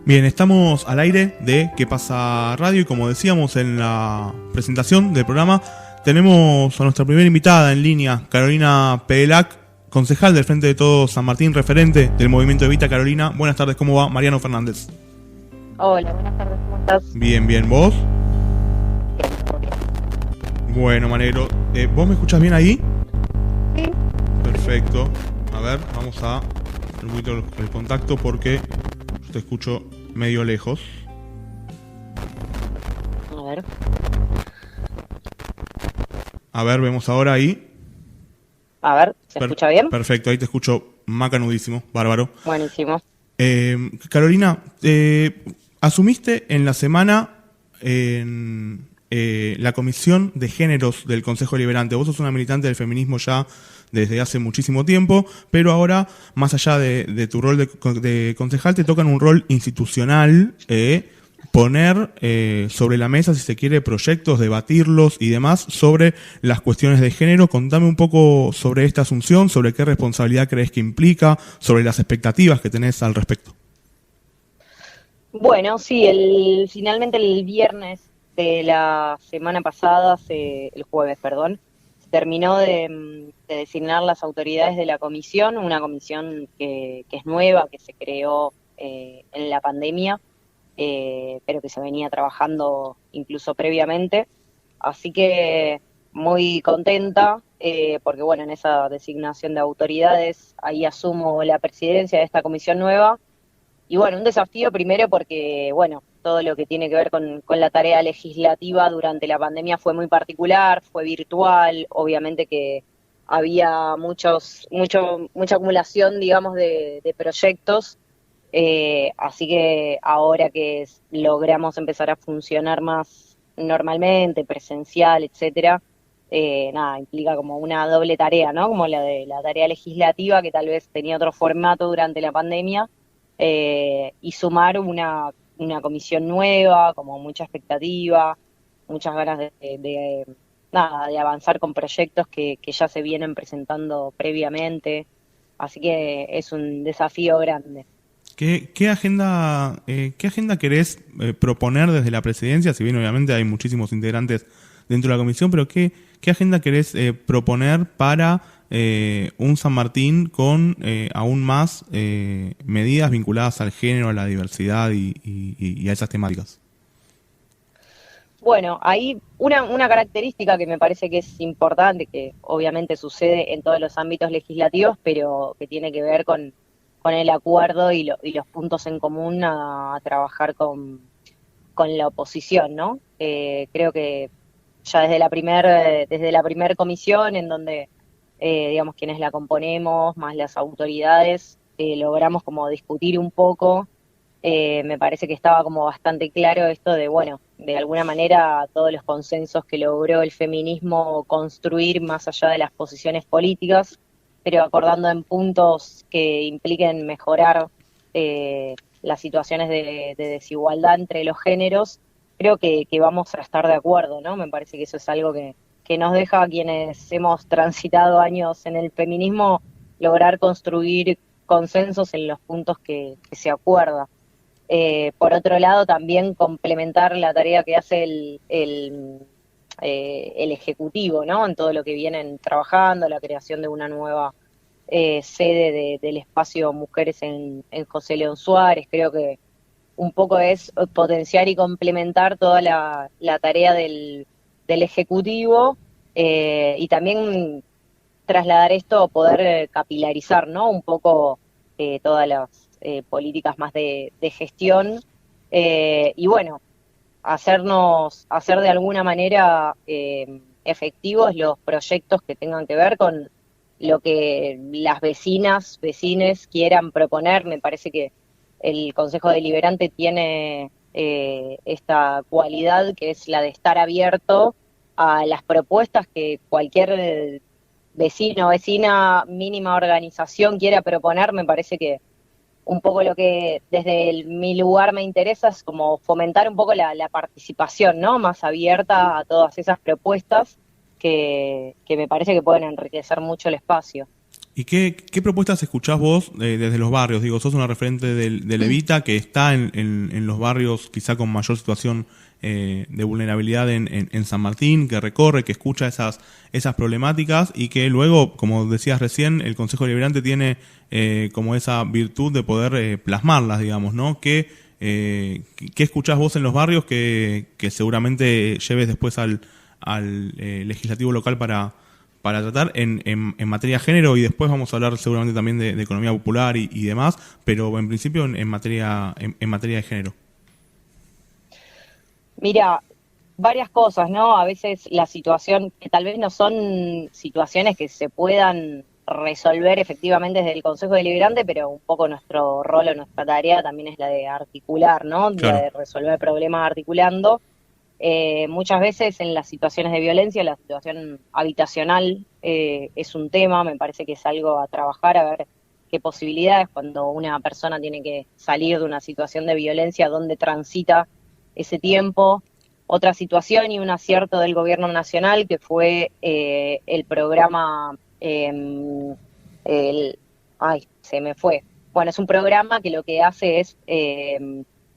Bien, estamos al aire de ¿Qué pasa radio? Y como decíamos en la presentación del programa, tenemos a nuestra primera invitada en línea, Carolina Pedelac, concejal del Frente de Todos San Martín, referente del movimiento Evita. Carolina, buenas tardes, ¿cómo va? Mariano Fernández. Hola, buenas tardes, ¿cómo estás? Bien, bien, ¿vos? Bueno, me alegro. ¿Vos me escuchás bien ahí? Sí. Perfecto. A ver, vamos a hacer un poquito el contacto porque yo te escucho medio lejos. A ver. A ver, vemos ahora ahí. A ver, ¿se escucha bien? Perfecto, ahí te escucho macanudísimo, bárbaro. Buenísimo. Carolina, asumiste en la semana en la Comisión de Géneros del Consejo Deliberante. Vos sos una militante del feminismo ya desde hace muchísimo tiempo, pero ahora, más allá de tu rol de concejal, te toca un rol institucional, poner sobre la mesa, si se quiere, proyectos, debatirlos y demás sobre las cuestiones de género. Contame un poco sobre esta asunción, sobre qué responsabilidad crees que implica, sobre las expectativas que tenés al respecto. Bueno, sí, finalmente el viernes de la semana pasada, el jueves, perdón, se terminó de designar las autoridades de la comisión, una comisión que es nueva, que se creó en la pandemia, pero que se venía trabajando incluso previamente. Así que muy contenta, porque bueno, en esa designación de autoridades, ahí asumo la presidencia de esta comisión nueva. Y bueno, un desafío primero porque, bueno, todo lo que tiene que ver con la tarea legislativa durante la pandemia fue muy particular, fue virtual, obviamente que había mucha acumulación, digamos, de proyectos, así que ahora que logramos empezar a funcionar más normalmente, presencial, etcétera, nada, implica como una doble tarea, ¿no? Como la de la tarea legislativa, que tal vez tenía otro formato durante la pandemia, y sumar una comisión nueva, como mucha expectativa, muchas ganas nada, de avanzar con proyectos que ya se vienen presentando previamente, así que es un desafío grande. ¿Qué agenda querés proponer desde la presidencia? Si bien obviamente hay muchísimos integrantes dentro de la comisión, pero ¿qué agenda querés proponer para un San Martín con aún más medidas vinculadas al género, a la diversidad y a esas temáticas? Bueno, hay una característica que me parece que es importante, que obviamente sucede en todos los ámbitos legislativos, pero que tiene que ver con el acuerdo y los puntos en común a trabajar con la oposición, ¿no? Creo que ya desde la primer comisión, en donde, digamos, quienes la componemos, más las autoridades, logramos como discutir un poco. Me parece que estaba como bastante claro esto de, bueno, de alguna manera todos los consensos que logró el feminismo construir más allá de las posiciones políticas, pero acordando en puntos que impliquen mejorar las situaciones de desigualdad entre los géneros, creo que vamos a estar de acuerdo, ¿no? Me parece que eso es algo que nos deja a quienes hemos transitado años en el feminismo lograr construir consensos en los puntos que se acuerda. Por otro lado, también complementar la tarea que hace el Ejecutivo, ¿no? En todo lo que vienen trabajando, la creación de una nueva sede del espacio Mujeres en José León Suárez. Creo que un poco es potenciar y complementar toda la tarea del Ejecutivo, y también trasladar esto, poder capilarizar, ¿no? Un poco todas las políticas más de gestión, y bueno, hacer de alguna manera efectivos los proyectos que tengan que ver con lo que las vecines quieran proponer. Me parece que el Consejo Deliberante tiene esta cualidad, que es la de estar abierto a las propuestas que cualquier vecino, vecina, mínima organización quiera proponer. Me parece que un poco lo que desde mi lugar me interesa es como fomentar un poco la participación, ¿no? Más abierta a todas esas propuestas que me parece que pueden enriquecer mucho el espacio. ¿Y qué propuestas escuchás vos desde los barrios? Digo, sos una referente de Levita que está en los barrios quizá con mayor situación de vulnerabilidad en San Martín, que recorre, que escucha esas problemáticas y que luego, como decías recién, el Consejo Deliberante tiene como esa virtud de poder plasmarlas, digamos, ¿no? ¿Qué escuchás vos en los barrios que seguramente lleves después al legislativo local para tratar en materia de género? Y después vamos a hablar seguramente también de economía popular y demás, pero en principio en materia de género. Mira, varias cosas, ¿no? A veces la situación, que tal vez no son situaciones que se puedan resolver efectivamente desde el Consejo Deliberante, pero un poco nuestro rol o nuestra tarea también es la de articular, ¿no? La Claro, de resolver problemas articulando. Muchas veces en las situaciones de violencia, la situación habitacional es un tema, me parece que es algo a trabajar, a ver qué posibilidades cuando una persona tiene que salir de una situación de violencia, dónde transita ese tiempo. Otra situación y un acierto del gobierno nacional que fue el programa, ay, se me fue. Bueno, es un programa que lo que hace es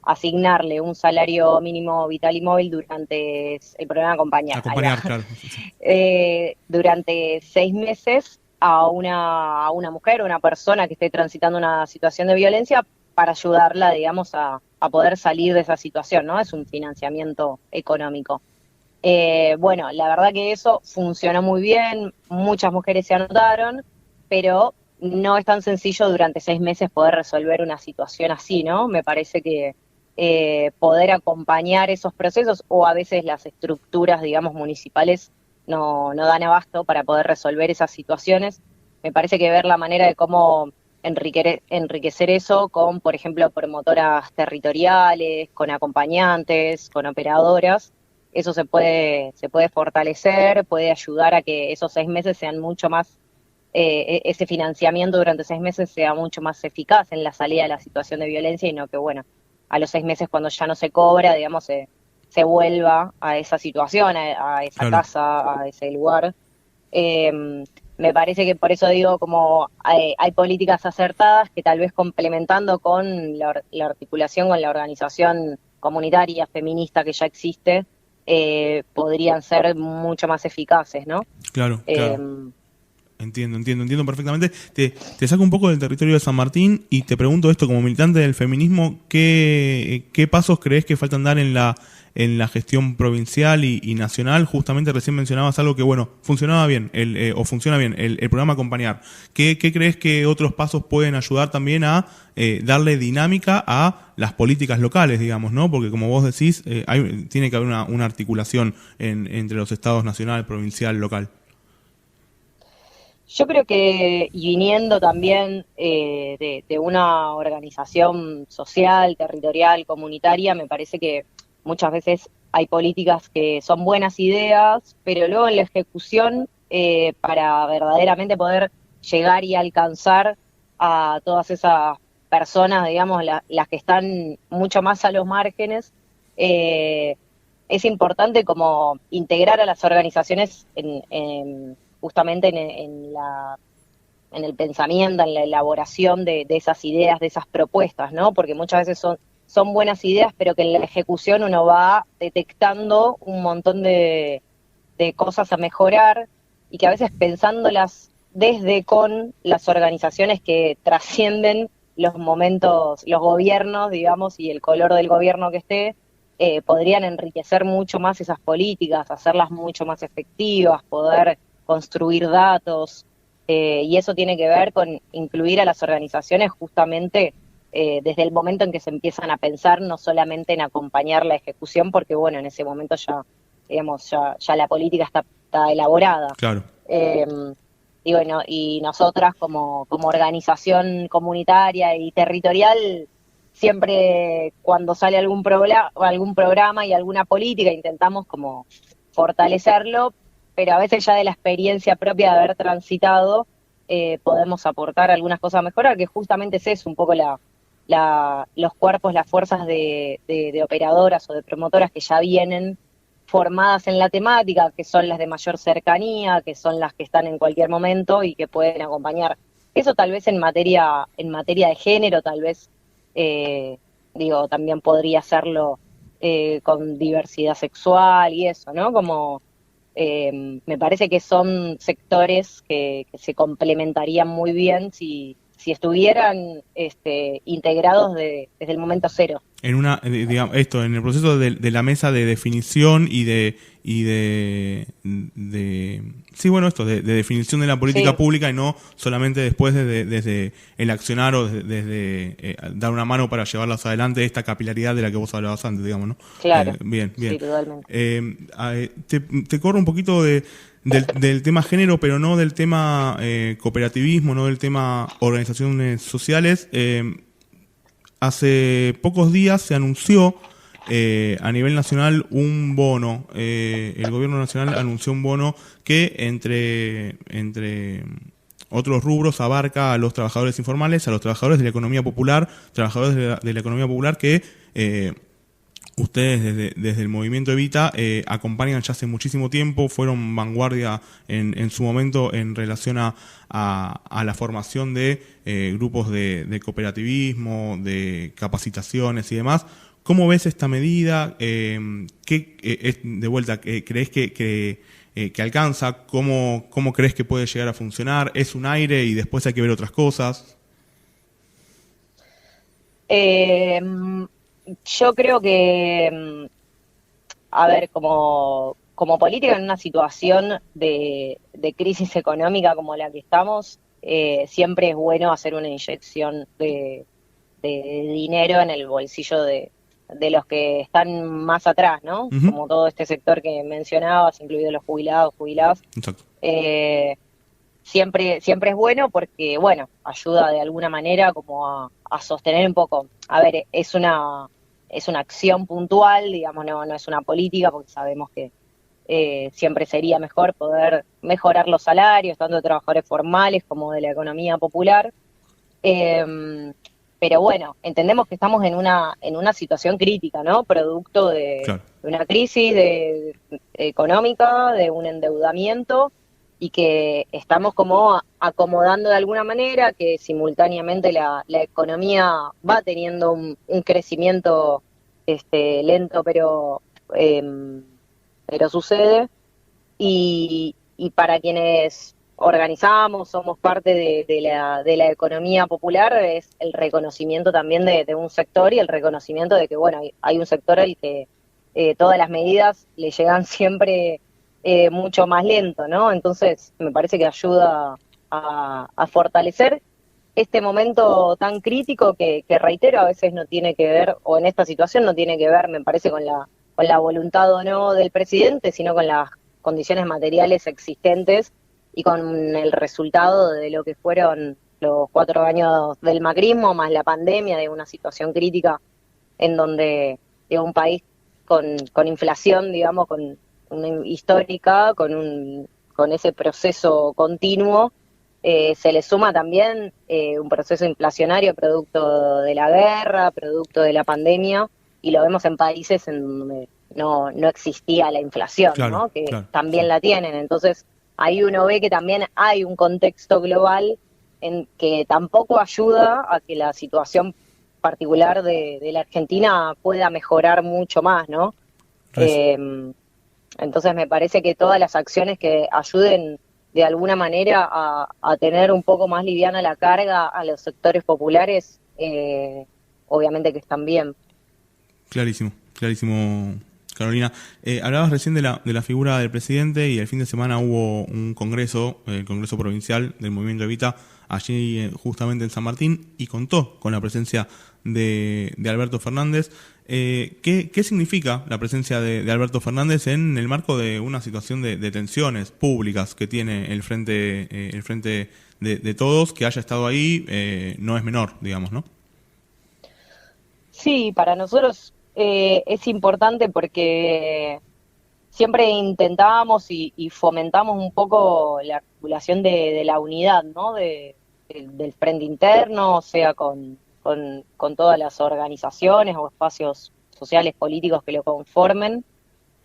asignarle un salario mínimo vital y móvil durante el programa Acompañar, ahí va, acompañar, claro. Sí. durante 6 meses a una mujer, una persona que esté transitando una situación de violencia para ayudarla, digamos, a poder salir de esa situación, ¿no? Es un financiamiento económico. Bueno, la verdad que eso funcionó muy bien, muchas mujeres se anotaron, pero no es tan sencillo durante 6 meses poder resolver una situación así, ¿no? Me parece que poder acompañar esos procesos o a veces las estructuras, digamos, municipales no dan abasto para poder resolver esas situaciones. Me parece que ver la manera de cómo enriquecer eso con, por ejemplo, promotoras territoriales, con acompañantes, con operadoras, eso se puede fortalecer, puede ayudar a que esos 6 meses sean mucho más, ese financiamiento durante 6 meses sea mucho más eficaz en la salida de la situación de violencia y no que, bueno, a los 6 meses cuando ya no se cobra, digamos, se vuelva a esa situación, a esa Claro. casa, a ese lugar. Eh, Me parece que por eso digo, como hay políticas acertadas que tal vez complementando con la articulación con la organización comunitaria feminista que ya existe, podrían ser mucho más eficaces, ¿no? Claro, Eh, claro. Entiendo perfectamente. Te saco un poco del territorio de San Martín y te pregunto esto como militante del feminismo, ¿qué pasos crees que faltan dar en la gestión provincial y nacional? Justamente recién mencionabas algo que, bueno, funcionaba bien, o funciona bien, el programa Acompañar. ¿Qué crees que otros pasos pueden ayudar también a darle dinámica a las políticas locales, digamos, ¿no? Porque como vos decís, tiene que haber una articulación entre los estados nacional, provincial, local. Yo creo que, y viniendo también de una organización social, territorial, comunitaria, me parece que muchas veces hay políticas que son buenas ideas, pero luego en la ejecución, para verdaderamente poder llegar y alcanzar a todas esas personas, digamos, las que están mucho más a los márgenes, eh, es importante como integrar a las organizaciones justamente en el pensamiento, en la elaboración de esas ideas, de esas propuestas, ¿no? Porque muchas veces son buenas ideas, pero que en la ejecución uno va detectando un montón de cosas a mejorar y que a veces pensándolas desde con las organizaciones que trascienden los momentos, los gobiernos, digamos, y el color del gobierno que esté, podrían enriquecer mucho más esas políticas, hacerlas mucho más efectivas, poder construir datos, y eso tiene que ver con incluir a las organizaciones justamente desde el momento en que se empiezan a pensar, no solamente en acompañar la ejecución, porque bueno, en ese momento ya, digamos, ya la política está elaborada. Claro. Eh, y bueno, y nosotras como organización comunitaria y territorial, siempre cuando sale algún programa y alguna política, intentamos como fortalecerlo, pero a veces ya de la experiencia propia de haber transitado, podemos aportar algunas cosas a mejorar, que justamente es eso, un poco los cuerpos, las fuerzas de operadoras o de promotoras que ya vienen formadas en la temática, que son las de mayor cercanía, que son las que están en cualquier momento y que pueden acompañar Eso tal vez en materia de género, tal vez, también podría hacerlo con diversidad sexual y eso, ¿no? Como me parece que son sectores que se complementarían muy bien si estuvieran integrados desde el momento cero. En digamos, esto, en el proceso de la mesa de definición sí, bueno, esto, de definición de la política Sí, pública y no solamente después desde el accionar o desde dar una mano para llevarlas adelante, esta capilaridad de la que vos hablabas antes, digamos, ¿no? claro, Bien, bien. sí, totalmente. Te corro un poquito del tema género, pero no del tema cooperativismo, no del tema organizaciones sociales. Hace pocos días se anunció a nivel nacional un bono. El gobierno nacional anunció un bono que entre otros rubros abarca a los trabajadores informales, a los trabajadores de la economía popular, trabajadores de la economía popular que ustedes desde el movimiento Evita acompañan ya hace muchísimo tiempo, fueron vanguardia en su momento en relación a la formación de grupos de cooperativismo, de capacitaciones y demás. ¿Cómo ves esta medida? De vuelta, ¿crees que alcanza? ¿Cómo crees que puede llegar a funcionar? ¿Es un aire y después hay que ver otras cosas? Eh, yo creo que, a ver, como política en una situación de crisis económica como la que estamos, siempre es bueno hacer una inyección de dinero en el bolsillo de los que están más atrás, ¿no? Ujú. Como todo este sector que mencionabas, incluidos los jubilados, jubiladas. Exacto. Eh, siempre es bueno porque, bueno, ayuda de alguna manera como a sostener un poco. A ver, es una acción puntual, digamos, no es una política, porque sabemos que siempre sería mejor poder mejorar los salarios, tanto de trabajadores formales como de la economía popular. Eh, pero bueno, entendemos que estamos en una situación crítica, ¿no? Producto Claro. de una crisis económica, de un endeudamiento y que estamos como acomodando de alguna manera, que simultáneamente la economía va teniendo un crecimiento lento, pero sucede. Y para quienes organizamos, somos parte de la economía popular, es el reconocimiento también de un sector y el reconocimiento de que, bueno, hay un sector al que todas las medidas le llegan siempre mucho más lento, ¿no? Entonces, me parece que ayuda a fortalecer este momento tan crítico que reitero, a veces no tiene que ver, o en esta situación no tiene que ver, me parece, con la voluntad o no del presidente, sino con las condiciones materiales existentes y con el resultado de lo que fueron los 4 años del macrismo, más la pandemia, de una situación crítica en donde un país con inflación, digamos, con una histórica, con ese proceso continuo, se le suma también un proceso inflacionario producto de la guerra, producto de la pandemia, y lo vemos en países en donde no existía la inflación, Claro, ¿no? Que claro. también la tienen. Entonces, ahí uno ve que también hay un contexto global en que tampoco ayuda a que la situación particular de la Argentina pueda mejorar mucho más, ¿no? Res- Eh, entonces me parece que todas las acciones que ayuden de alguna manera a tener un poco más liviana la carga a los sectores populares, obviamente que están bien. Clarísimo, clarísimo, Carolina. Hablabas recién de la figura del presidente y el fin de semana hubo un congreso, el Congreso Provincial del Movimiento Evita, allí justamente en San Martín, y contó con la presencia de Alberto Fernández. ¿Qué significa la presencia de Alberto Fernández en el marco de una situación de tensiones públicas que tiene el frente de todos? Que haya estado ahí no es menor, digamos, ¿no? Sí, para nosotros es importante porque siempre intentábamos y fomentamos un poco la articulación de la unidad, ¿no? Del frente interno, o sea, con todas las organizaciones o espacios sociales políticos que lo conformen.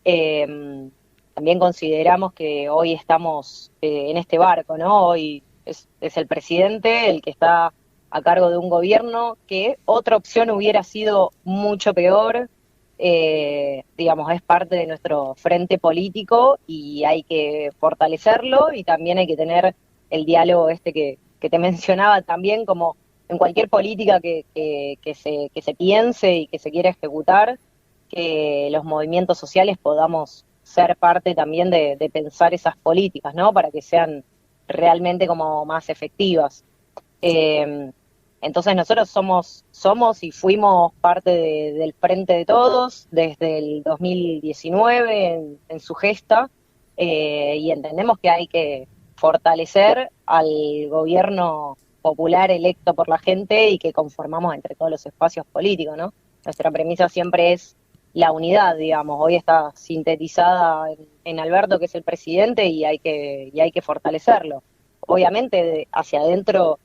Eh, También consideramos que hoy estamos en este barco, ¿no? Hoy es el presidente el que está a cargo de un gobierno, que otra opción hubiera sido mucho peor. Digamos, es parte de nuestro frente político y hay que fortalecerlo, y también hay que tener el diálogo que te mencionaba también, como en cualquier política que se piense y que se quiera ejecutar, que los movimientos sociales podamos ser parte también de pensar esas políticas, ¿no? Para que sean realmente como más efectivas. Eh, entonces nosotros somos y fuimos parte del Frente de Todos desde el 2019 en su gesta, y entendemos que hay que fortalecer al gobierno popular electo por la gente y que conformamos entre todos los espacios políticos, ¿no? Nuestra premisa siempre es la unidad, digamos. Hoy está sintetizada en Alberto, que es el presidente, y hay que fortalecerlo. Obviamente, hacia adentro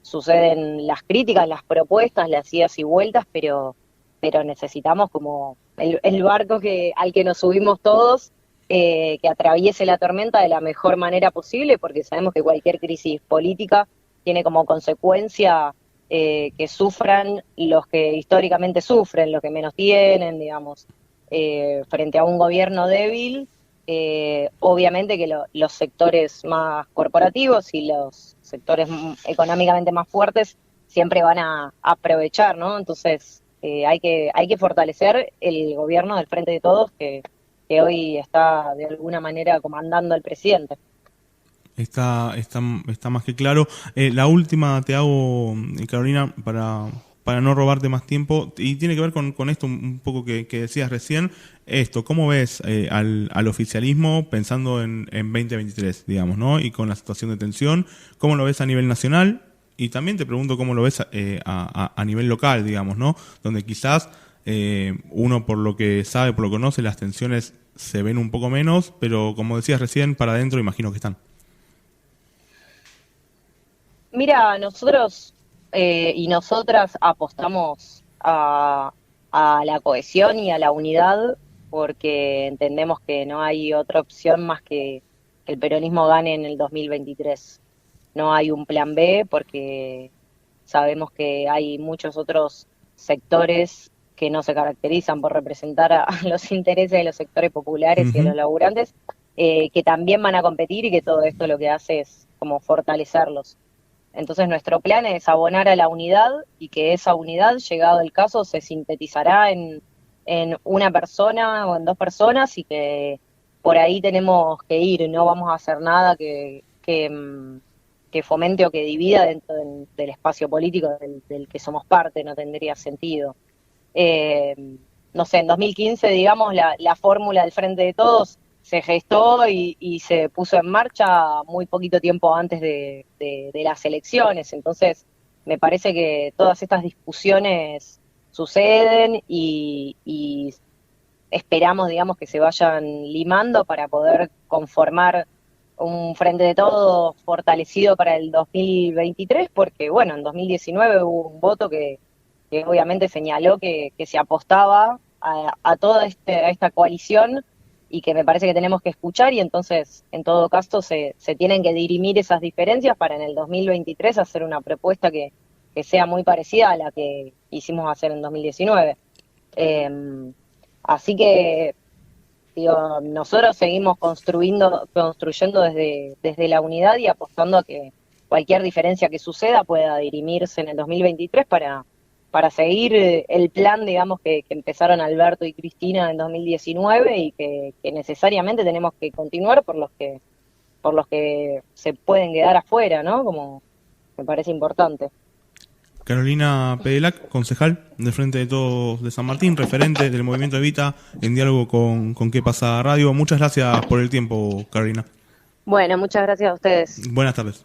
suceden las críticas, las propuestas, las idas y vueltas, pero necesitamos como el barco al que nos subimos todos, que atraviese la tormenta de la mejor manera posible, porque sabemos que cualquier crisis política tiene como consecuencia que sufran los que históricamente sufren, los que menos tienen, digamos, frente a un gobierno débil. Obviamente que los sectores más corporativos y los sectores económicamente más fuertes siempre van a aprovechar, ¿no? Entonces hay que fortalecer el gobierno del Frente de Todos, que hoy está de alguna manera comandando el presidente. Está más que claro. La última te hago, Carolina, para no robarte más tiempo, y tiene que ver con esto un poco que decías recién. ¿Cómo ves al oficialismo pensando en 2023, digamos, ¿no? Y con la situación de tensión, ¿cómo lo ves a nivel nacional? Y también te pregunto cómo lo ves a nivel local, digamos, ¿no? Donde quizás uno, por lo que sabe, por lo que conoce, las tensiones se ven un poco menos, pero como decías recién, para adentro imagino que están. Mira, nosotros y nosotras apostamos a la cohesión y a la unidad, porque entendemos que no hay otra opción más que el peronismo gane en el 2023. No hay un plan B, porque sabemos que hay muchos otros sectores que no se caracterizan por representar a los intereses de los sectores populares y de los laburantes, que también van a competir, y que todo esto lo que hace es como fortalecerlos. Entonces nuestro plan es abonar a la unidad, y que esa unidad, llegado el caso, se sintetizará en una persona o en dos personas, y que por ahí tenemos que ir. No vamos a hacer nada que fomente o que divida dentro del espacio político del que somos parte. No tendría sentido. No sé, en 2015, digamos, la fórmula del Frente de Todos se gestó y se puso en marcha muy poquito tiempo antes de las elecciones. Entonces, me parece que todas estas discusiones suceden, y esperamos, digamos, que se vayan limando para poder conformar un Frente de Todos fortalecido para el 2023, porque, bueno, en 2019 hubo un voto que obviamente señaló que se apostaba a toda esta coalición, y que me parece que tenemos que escuchar, y entonces, en todo caso, se tienen que dirimir esas diferencias para en el 2023 hacer una propuesta que sea muy parecida a la que hicimos hacer en 2019. Así que, digo, nosotros seguimos construyendo desde la unidad, y apostando a que cualquier diferencia que suceda pueda dirimirse en el 2023 para seguir el plan, digamos, que empezaron Alberto y Cristina en 2019, y que necesariamente tenemos que continuar por los que se pueden quedar afuera, ¿no? Como me parece importante. Carolina Pedelac, concejal del Frente de Todos de San Martín, referente del Movimiento Evita, en diálogo con Qué Pasa Radio. Muchas gracias por el tiempo, Carolina. Bueno, muchas gracias a ustedes. Buenas tardes.